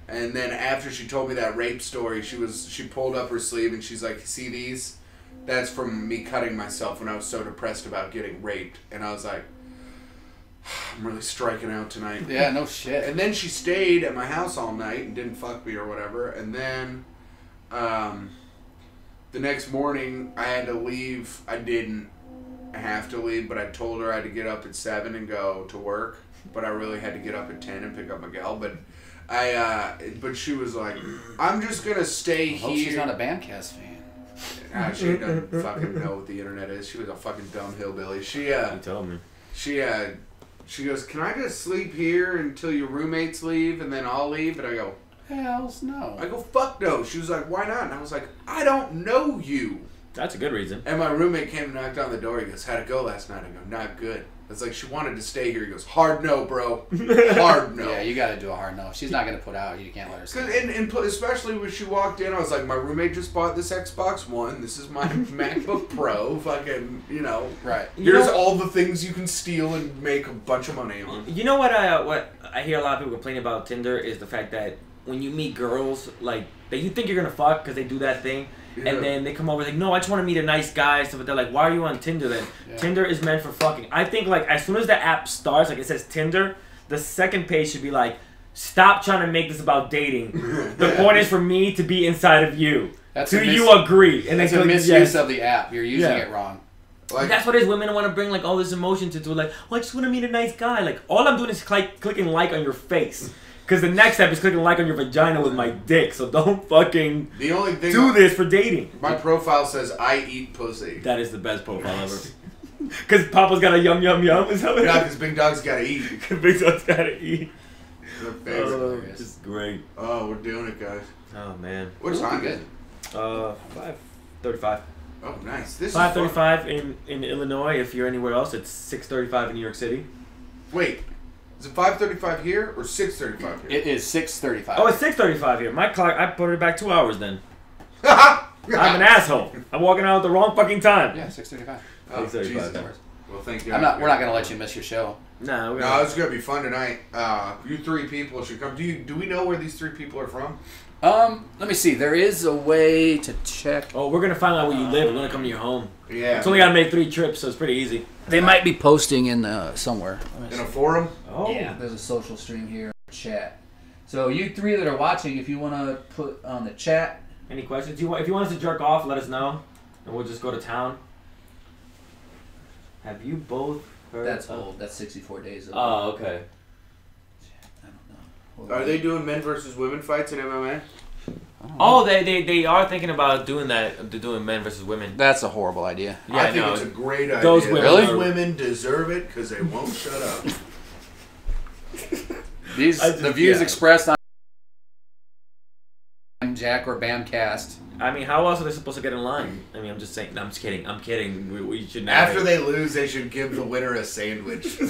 And then after she told me that rape story, she pulled up her sleeve and she's like, see these? That's from me cutting myself when I was so depressed about getting raped. And I was like, I'm really striking out tonight. Yeah, no shit. And then she stayed at my house all night and didn't fuck me or whatever. And then the next morning, I had to leave. I didn't have to leave, but I told her I had to get up at 7 and go to work. But I really had to get up at 10 and pick up Miguel. But but she was like, I'm just gonna stay here. Hope she's not a BamCast fan. She doesn't fucking know what the internet is. She was a fucking dumb hillbilly. She told me. She goes, can I just sleep here until your roommates leave and then I'll leave? And I go, hells no. I go, fuck no. She was like, why not? And I was like, I don't know you. That's a good reason. And my roommate came and knocked on the door. He goes, how'd it go last night? I go, not good. It's like, she wanted to stay here. He goes, hard no, bro. Hard no. Yeah, you got to do a hard no. She's not going to put out. You can't let her stay. And especially when she walked in, I was like, my roommate just bought this Xbox One. This is my MacBook Pro. Fucking, Right. Here's all the things you can steal and make a bunch of money on. You know what I hear a lot of people complain about Tinder is the fact that when you meet girls, like, that you think you're going to fuck because they do that thing. Yeah. And then they come over like, no, I just want to meet a nice guy. So they're like, why are you on Tinder then? Yeah. Tinder is meant for fucking. I think like as soon as the app starts, like it says Tinder, the second page should be like, stop trying to make this about dating. The point is for me to be inside of you. Do you agree? And that's a misuse of the app. You're using it wrong. Like, that's what it is. Women want to bring like all this emotion to like, well, I just want to meet a nice guy. Like all I'm doing is clicking like on your face. Because the next step is clicking like on your vagina with my dick, so don't fucking do this for dating. My profile says, I eat pussy. That is the best profile ever. Because Papa's got a yum yum yum. Is that what yeah, because Big Dog's got to eat. Because Big Dog's got to eat. This is great. Oh, we're doing it, guys. Oh, man. What time is it? 5:35. Oh, nice. This 5:35 in Illinois. If you're anywhere else, it's 6:35 in New York City. Wait. Is it 5:35 here or 6:35 here? It is 6:35. Oh, it's 6:35 here. My clock, I put it back 2 hours then. I'm an asshole. I'm walking out at the wrong fucking time. Yeah, 6:35. Oh, Jesus. Well, thank you. We're not going to let you miss your show. No, it's going to be fun tonight. You 3 people should come. Do we know where these 3 people are from? Let me see. There is a way to check. Oh, we're going to find out where you live. We're going to come to your home. Yeah. It's only got to make 3 trips, so it's pretty easy. They might be posting in somewhere. In a forum? Oh. Yeah. There's a social stream here. Chat. So you 3 that are watching, if you want to put on the chat. Any questions? If you want us to jerk off, let us know. And we'll just go to town. Have you both heard? That's old. That's 64 days old. Oh, okay. I don't know. Are they doing men versus women fights in MMA? Oh, they are thinking about doing that. They're doing men versus women. That's a horrible idea. Yeah, I think it's a great idea. Those women, Those women deserve it because they won't shut up. The views expressed on Jack or BamCast. I mean, how else are they supposed to get in line? I mean, I'm just saying. No, I'm just kidding. I'm kidding. We should never. After they lose, they should give the winner a sandwich.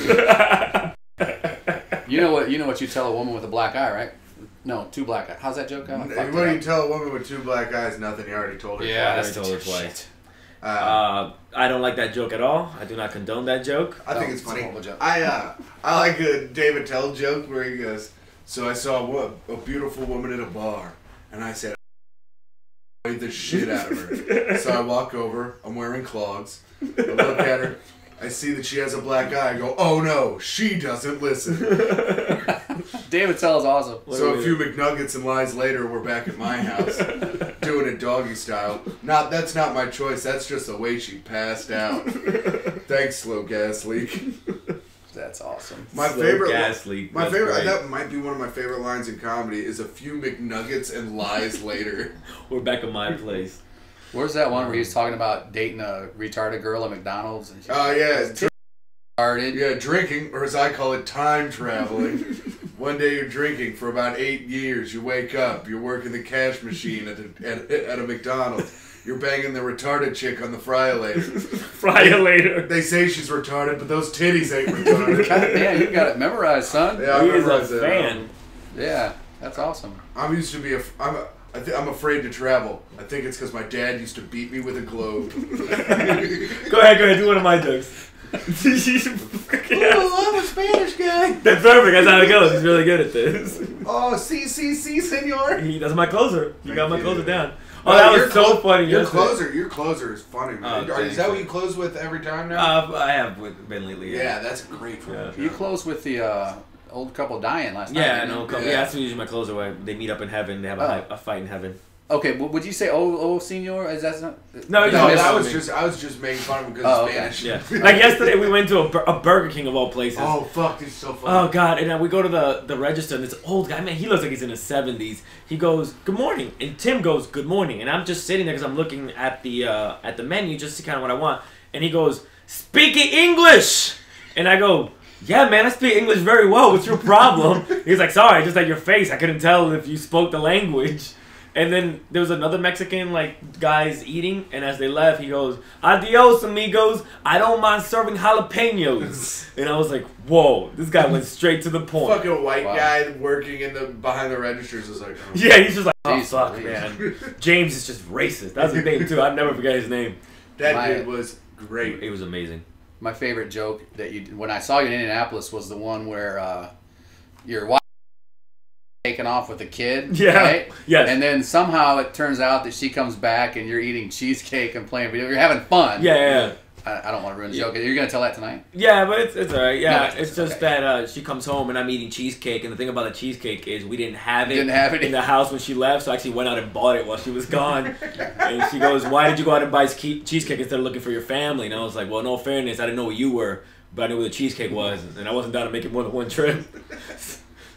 You know what you tell a woman with a black eye, right? No, 2 black eyes. How's that joke going? What do you tell a woman with 2 black eyes? Nothing. You already told her. Yeah, I told her twice. I I don't like that joke at all. I do not condone that joke. think it's funny. a horrible joke. I like a David Tell joke where he goes, "So I saw a beautiful woman at a bar, and I said, I made the shit out of her. So I walk over. I'm wearing clogs. I look at her. I see that she has a black eye. I go, oh no, she doesn't listen." David Tell is awesome. So a few McNuggets and lies later, we're back at my house doing it doggy style. That's not my choice. That's just the way she passed out. Thanks, slow gas leak. That's awesome. My favorite gas leak. My favorite. That might be one of my favorite lines in comedy. Is a few McNuggets and lies later. We're back at my place. Where's that one where he's talking about dating a retarded girl at McDonald's? And Oh yeah. retarded. Yeah, drinking, or as I call it, time traveling. One day you're drinking for about 8 years. You wake up. You're working the cash machine at a McDonald's. You're banging the retarded chick on the fry-a-later. Fry-a-later. They say she's retarded, but those titties ain't retarded. Yeah, you got it memorized, son. Yeah, He is a fan. Yeah, that's awesome. I'm used to be I'm afraid to travel. I think it's because my dad used to beat me with a globe. Go ahead, do one of my jokes. Oh, I'm a Spanish guy. That's perfect. That's how it goes. He's really good at this. Oh, si, senor. That's my closer. You got my you. closer down. Oh, that was so funny. Your closer is funny, man. Is that what you close with every time now? I have been lately. Yeah, that's great for You closed with the old couple dying last night. Yeah, no, that's usually my closer. Where they meet up in heaven. They have a fight in heaven. Okay, would you say "oh, senor"? Is that not? No, I was just making fun of him because he's Spanish. Yeah. Like yesterday, we went to a Burger King of all places. Oh fuck, this is so funny. Oh god, and we go to the register, and this old guy, man, he looks like he's in his 70s. He goes, "Good morning," and Tim goes, "Good morning," and I'm just sitting there because I'm looking at the menu just to kind of what I want, and he goes, "Speaking English," and I go, "Yeah, man, I speak English very well. What's your problem?" He's like, "Sorry, just like your face, I couldn't tell if you spoke the language." And then there was another Mexican guys eating, and as they left, he goes, "Adios, amigos. I don't mind serving jalapenos." And I was like, "Whoa, this guy went straight to the point." Fucking white guy working behind the registers was like, oh. Yeah, he's just like, "Oh fuck, man." James is just racist. That's his name too. I'll never forget his name. That dude was great. It was amazing. My favorite joke that when I saw you in Indianapolis was the one where your wife taken off with a kid, right? Yes. And then somehow it turns out that she comes back and you're eating cheesecake and playing video. You're having fun. Yeah. I don't want to ruin the joke. You're gonna tell that tonight? Yeah, but it's alright. Yeah, No, it's just that she comes home and I'm eating cheesecake, and the thing about the cheesecake is we didn't have it in the house when she left, so I actually went out and bought it while she was gone. And she goes, "Why did you go out and buy cheesecake instead of looking for your family?" And I was like, "Well, in all fairness, I didn't know where you were, but I knew where the cheesecake was, and I wasn't down to make it more than one trip."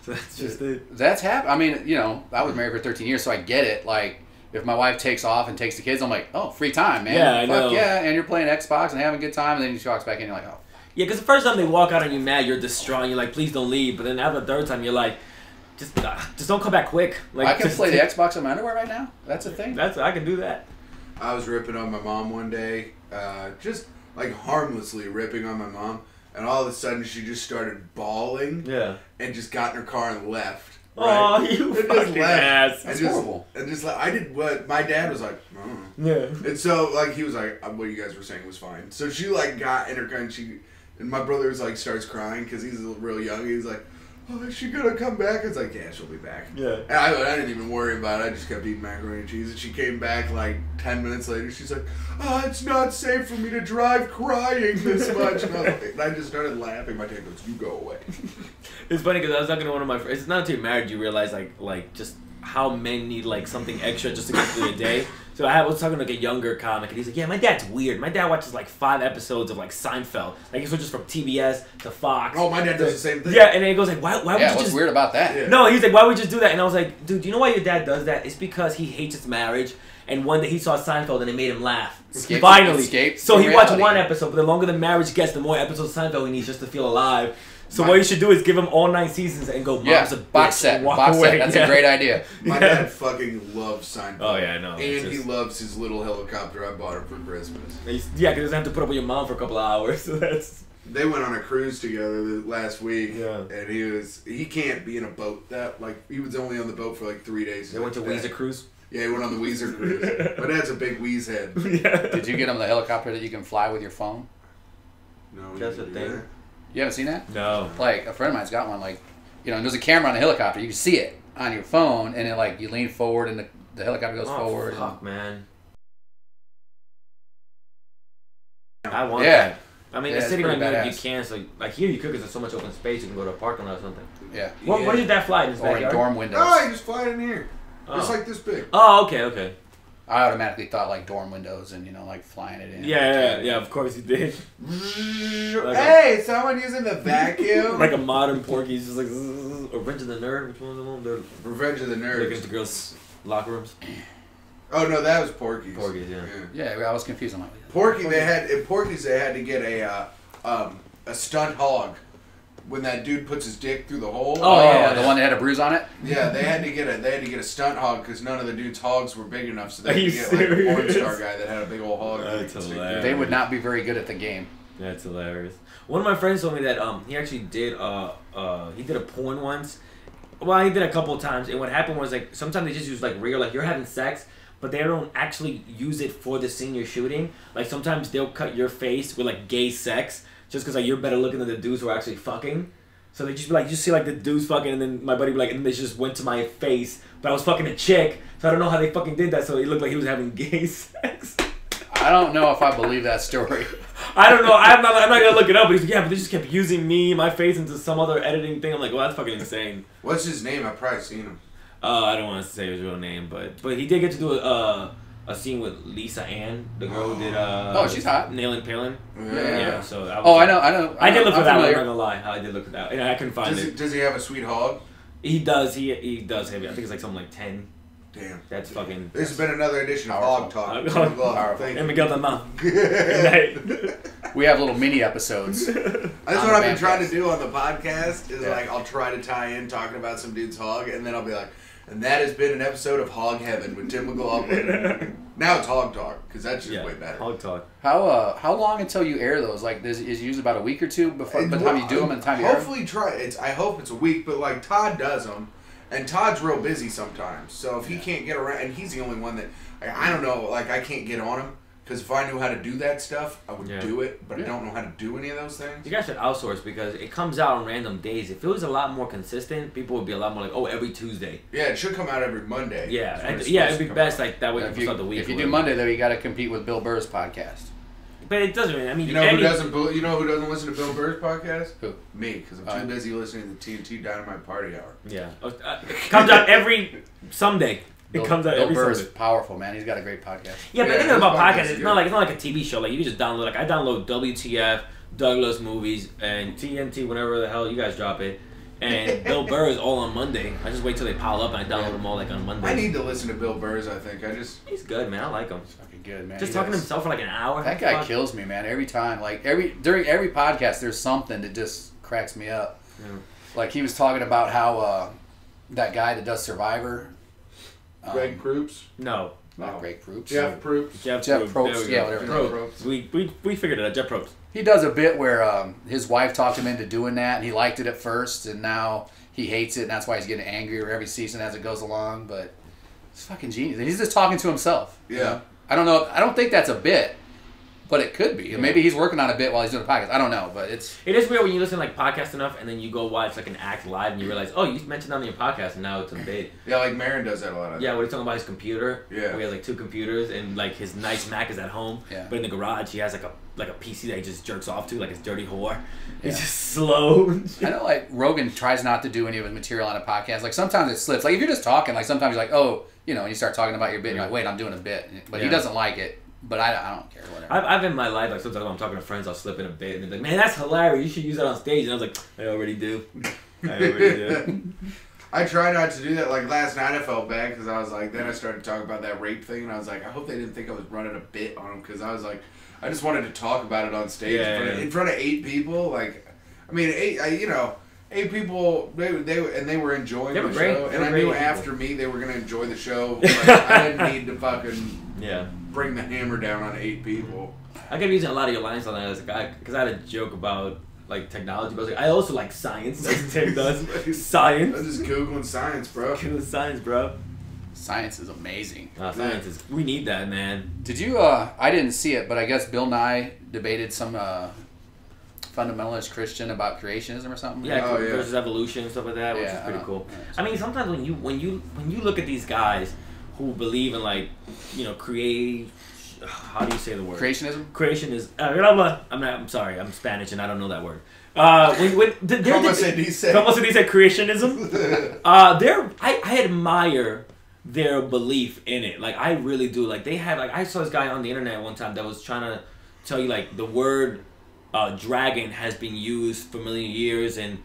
So that's just it. That's happened. I mean, I was married for 13 years, so I get it. Like, if my wife takes off and takes the kids, I'm like, oh, free time, man. Yeah, I know. Yeah, and you're playing Xbox and having a good time, and then she walks back in, and you're like, oh. Yeah, because the first time they walk out on you mad, you're distraught, and you're like, please don't leave. But then after the third time, you're like, just don't come back quick. Like, I can play the Xbox in my underwear right now? That's a thing? I can do that. I was ripping on my mom one day, just like harmlessly ripping on my mom, and all of a sudden she just started bawling. Yeah. And just got in her car and left. Oh, you fucking ass. That's horrible. And just like, I did what my dad was like, oh. Yeah. And so, like, he was like, what you guys were saying was fine. So she, like, got in her car, and my brother was like, starts crying because he's real young. He's like, oh, is she gonna come back? It's like, yeah, she'll be back. Yeah. And I didn't even worry about it. I just kept eating macaroni and cheese. And she came back like 10 minutes later. She's like, oh, it's not safe for me to drive crying this much. And I just started laughing. My dad goes, you go away. It's funny because I was talking to one of my friends. It's not until you're married you realize like just how men need like something extra just to get through the day. So I was talking to like a younger comic, and he's like, "Yeah, my dad's weird. My dad watches like 5 episodes of like Seinfeld. Like he switches from TBS to Fox." Oh, my dad does the same thing. Yeah, and then he goes like, "Why would you what's just?" weird about that? Yeah. No, he's like, "Why would you just do that?" And I was like, "Dude, do you know why your dad does that? It's because he hates his marriage." And one day he saw Seinfeld and it made him laugh. Finally. So he watched one episode, but the longer the marriage gets, the more episodes of Seinfeld he needs just to feel alive. So what you should do is give him all 9 seasons and go, Mom's a bitch, box set. and walk Box away. set. That's a great idea. My dad fucking loves Seinfeld. Oh, yeah, I know. And he loves his little helicopter I bought him for Christmas. Yeah, because he doesn't have to put up with your mom for a couple of hours. So that's... They went on a cruise together last week, Yeah. and he can't be in a boat he was only on the boat for like 3 days. They went to Weezer cruise? Yeah, he went on the Weezer cruise. My dad's a big Weeze head. Yeah. Did you get him the helicopter that you can fly with your phone? No, That's a thing. That. You haven't seen that? No. Like, a friend of mine's got one, like, and there's a camera on the helicopter. You can see it on your phone, and it, like, you lean forward, and the helicopter goes forward. Oh, fuck, man. I want that. I mean, the city like you can't. So, like here, you could because there's so much open space. You can go to a parking lot or something. Yeah. What did that fly in his or backyard? in dorm windows. Oh, you just fly it in here. It's like this big. Oh, okay. I automatically thought like dorm windows and like flying it in. Yeah. Of course you did. Hey, someone using the vacuum. Like a modern Porky, just like or Revenge of the Nerd. Which one of them? They're Revenge of the Nerds. Looking into girls' locker rooms. Oh no, that was Porky's. Porky's, yeah. I was confused. I'm like, Porky's they had to get a stunt hog. When that dude puts his dick through the hole. Oh yeah, the one that had a bruise on it. Yeah, they had to get a stunt hog because none of the dude's hogs were big enough, so they had to get like a porn star guy that had a big old hog. That's hilarious. They would not be very good at the game. That's hilarious. One of my friends told me that he actually did he did a porn once. Well, he did a couple of times, and what happened was like sometimes they just use like real, like you're having sex, but they don't actually use it for the scene you're shooting. Like sometimes they'll cut your face with like gay sex. Just because like you're better looking than the dudes who are actually fucking, so they just be like, you see like the dudes fucking, and then my buddy be like, and they just went to my face, but I was fucking a chick, so I don't know how they fucking did that. So it looked like he was having gay sex. I don't know if I believe that story. I don't know. I'm not gonna look it up. But he's like, yeah, but they just kept using my face into some other editing thing. I'm like, well, that's fucking insane. What's his name? I've probably seen him. I don't want to say his real name, but he did get to do a scene with Lisa Ann, the girl who did she's hot. Nailing Palin. Yeah. So I know. I did look for that one. I'm not gonna lie. I did look for that. And I couldn't find it. Does he have a sweet hog? He does. He does have it. I think it's like something like 10. Damn. That's fucking. This has been another edition of Hog Talk. Thank you. And Miguel Dalmau. We have little mini episodes. That's what I've been trying to do on the podcast. Is like I'll try to tie in talking about some dude's hog, and then I'll be like, and that has been an episode of Hog Heaven with Tim McLaughlin. Now it's Hog Talk because that's just way better. Hog Talk. How long until you air those? Like, is usually about a week or two before by the time you do them and the time you air them? Hopefully, I hope it's a week, but like Todd does them, and Todd's real busy sometimes. So if he can't get around, and he's the only one that I don't know, like I can't get on him. Because if I knew how to do that stuff, I would do it, but I don't know how to do any of those things. You guys should outsource because it comes out on random days. If it was a lot more consistent, people would be a lot more like, oh, every Tuesday. Yeah, it should come out every Monday. Yeah, it'd be best like that way you start the week. If you do Monday, though, you got to compete with Bill Burr's podcast. But it doesn't really, I mean... You know who doesn't listen to Bill Burr's podcast? Who? Me, because I'm too busy listening to the TNT Dynamite Party Hour. Yeah. It comes out every someday. It comes out every Bill Burr's Sunday. Powerful, man. He's got a great podcast. Yeah, but the thing about podcasts, it's not like a TV show. Like you can just download. Like I download WTF, Douglas Movies, and TNT whenever the hell you guys drop it. And Bill Burr is all on Monday. I just wait till they pile up and I download them all like on Monday. I need to listen to Bill Burr's. I think he's good, man. I like him. He's fucking good, man. Just talking to himself for like an hour. That guy kills me, man. Every time, like during every podcast, there's something that just cracks me up. Yeah. Like he was talking about how that guy that does Survivor. Greg Proops? No. Not Greg Proops. Jeff Proops. Jeff Probst. Yeah, whatever. Probst. We figured it out. Jeff Probst. He does a bit where his wife talked him into doing that, and he liked it at first, and now he hates it, and that's why he's getting angrier every season as it goes along. But it's fucking genius. And he's just talking to himself. Yeah. You know? I don't know. I don't think that's a bit. But it could be. Yeah. Maybe he's working on a bit while he's doing a podcast. I don't know, but it is weird when you listen to like podcasts enough and then you go watch like an act live and you realize, oh, you mentioned that on your podcast and now it's a bit. Yeah, like Marin does that a lot. Yeah, when he's talking about his computer. Yeah. Where he has like 2 computers and like his nice Mac is at home. Yeah. But in the garage he has like a PC that he just jerks off to, like his dirty whore. Yeah. He's just slow. I know like Rogan tries not to do any of his material on a podcast. Like sometimes it slips. Like if you're just talking, like sometimes you're like, oh, you know, and you start talking about your bit and you're like, wait, I'm doing a bit. But he doesn't like it. But I don't care, whatever. I've in my life, like sometimes when I'm talking to friends, I'll slip in a bit and they're like, man, that's hilarious. You should use that on stage. And I was like, I already do. I try not to do that. Like last night I felt bad because I was like, then I started talking about that rape thing and I was like, I hope they didn't think I was running a bit on them because I was like, I just wanted to talk about it on stage in front of 8 people. Like, I mean, 8 people, they were enjoying the show. And I knew after me they were going to enjoy the show. Like, I didn't need to fucking bring the hammer down on 8 people. I kept using a lot of your lines on that as a guy because I had a joke about like technology, but I was like, I also like science. As Tim does. Science. I'm just Googling science, bro. Googling science, bro. Science is amazing. Science is, we need that, man. Did you, I didn't see it, but I guess Bill Nye debated some fundamentalist Christian about creationism or something. Yeah, versus evolution and stuff like that, which is pretty cool. I mean, sometimes when you look at these guys who believe in like, you know, how do you say the word? Creationism? Creation is I'm sorry, I'm Spanish and I don't know that word. Como se dice creationism? I admire their belief in it. Like I really do. Like they have I saw this guy on the internet one time that was trying to tell you like the word dragon has been used for millions of years and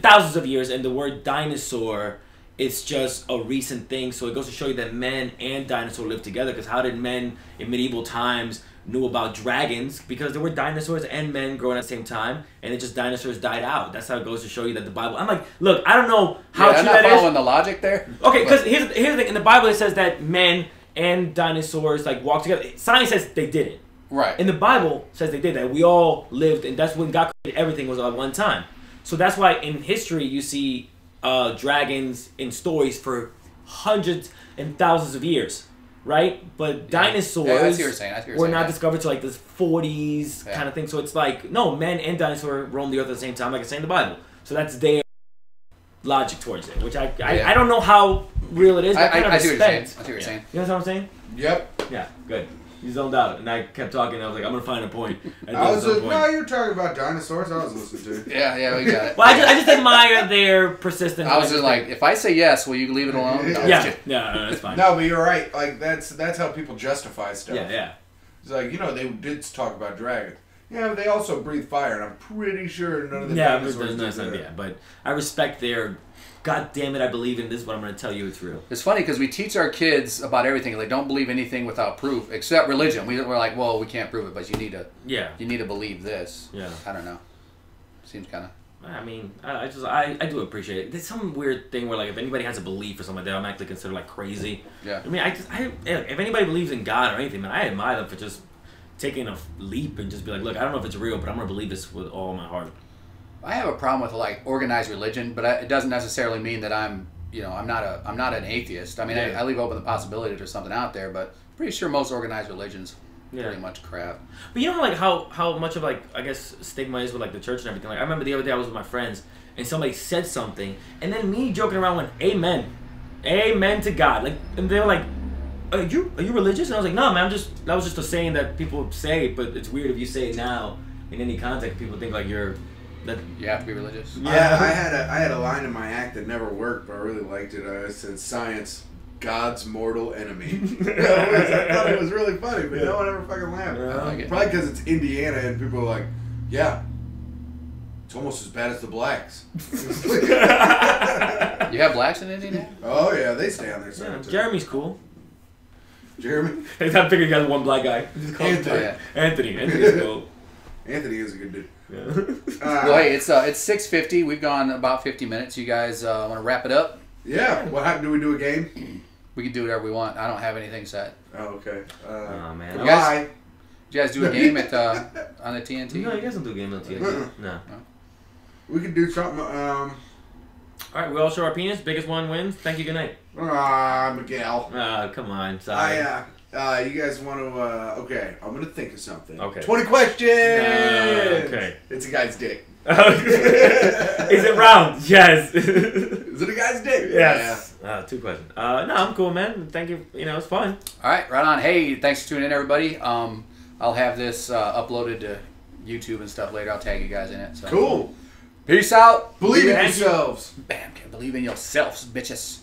thousands of years, and the word dinosaur, it's just a recent thing. So it goes to show you that men and dinosaurs live together. Because how did men in medieval times knew about dragons? Because there were dinosaurs and men growing at the same time, and it just dinosaurs died out. That's how it goes to show you that the Bible. I'm like, look, I don't know how true that is. I'm not following the logic there. Okay, because here's the thing. In the Bible, it says that men and dinosaurs like walk together. Science says they didn't. Right. And the Bible says they did, that we all lived, and that's when God created everything was at one time. So that's why in history you see dragons in stories for hundreds and thousands of years, right? But dinosaurs were not discovered till like the 40s kind of thing. So it's like, no, men and dinosaurs roamed the earth at the same time, like it's saying in the Bible. So that's their logic towards it, which I don't know how real it is. But I see what you're saying. I see what you're saying. You know what I'm saying? Yep. Yeah, good. You zoned out, and I kept talking. And I was like, I'm gonna find a point. I was like, no, you're talking about dinosaurs. I was listening to. Yeah, we got it. Well, I just admire their persistence. I was just like, if I say yes, will you leave it alone? No, no, that's fine. No, but you're right. Like that's how people justify stuff. Yeah. It's like, you know, they did talk about dragons. Yeah, but they also breathe fire, and I'm pretty sure none of the dinosaurs did that. Yeah, but I respect their. God damn it, I believe in this, but I'm going to tell you it's real. It's funny because we teach our kids about everything. They don't believe anything without proof, except religion. We're like, well, we can't prove it, but you need to believe this. Yeah. I don't know. Seems kind of... I mean, I do appreciate it. There's some weird thing where, like, if anybody has a belief or something like that, I'm actually considered, like, crazy. Yeah. I mean, if anybody believes in God or anything, man, I admire them for just taking a leap and just be like, look, I don't know if it's real, but I'm going to believe this with all my heart. I have a problem with like organized religion, but it doesn't necessarily mean that I'm not an atheist. I mean, I leave open the possibility there's something out there, but I'm pretty sure most organized religions pretty much crap. But you know, like how much of like I guess stigma is with like the church and everything. Like I remember the other day I was with my friends and somebody said something, and then me joking around went, "Amen, amen to God." Like, and they were like, "Are you religious?" And I was like, "No, man, that was just a saying that people say, but it's weird if you say it now in any context. People think like you're." That you have to be religious. Yeah, I had a line in my act that never worked, but I really liked it. I said, "Science, God's mortal enemy." I thought it was really funny, but no one ever fucking laughed. Like probably because it's Indiana and people are like, "Yeah, it's almost as bad as the blacks." You have blacks in Indiana? Oh yeah, they stay on their side. Jeremy's cool. Jeremy? I figured you had one black guy. Anthony. Anthony's cool. Anthony is a good dude. Yeah. Well, hey, it's 6:50. We've gone about 50 minutes. You guys want to wrap it up? Yeah. What happened? Do we do a game? We can do whatever we want. I don't have anything set. Oh, okay. Oh man. You guys do a game at on the TNT? No, you guys don't do a game on TNT. No. We could do something. All right, we all show our penis. Biggest one wins. Thank you. Good night. Miguel. Come on. Sorry. You guys want to? Okay, I'm gonna think of something. Okay. 20 questions. Okay. It's a guy's dick. Is it round? Yes. Is it a guy's dick? Yes. 2 questions. No, I'm cool, man. Thank you. You know, it's fun. All right, right on. Hey, thanks for tuning in, everybody. I'll have this uploaded to YouTube and stuff later. I'll tag you guys in it. So. Cool. Peace out. Believe in yourselves. Bam. Believe in yourselves, bitches.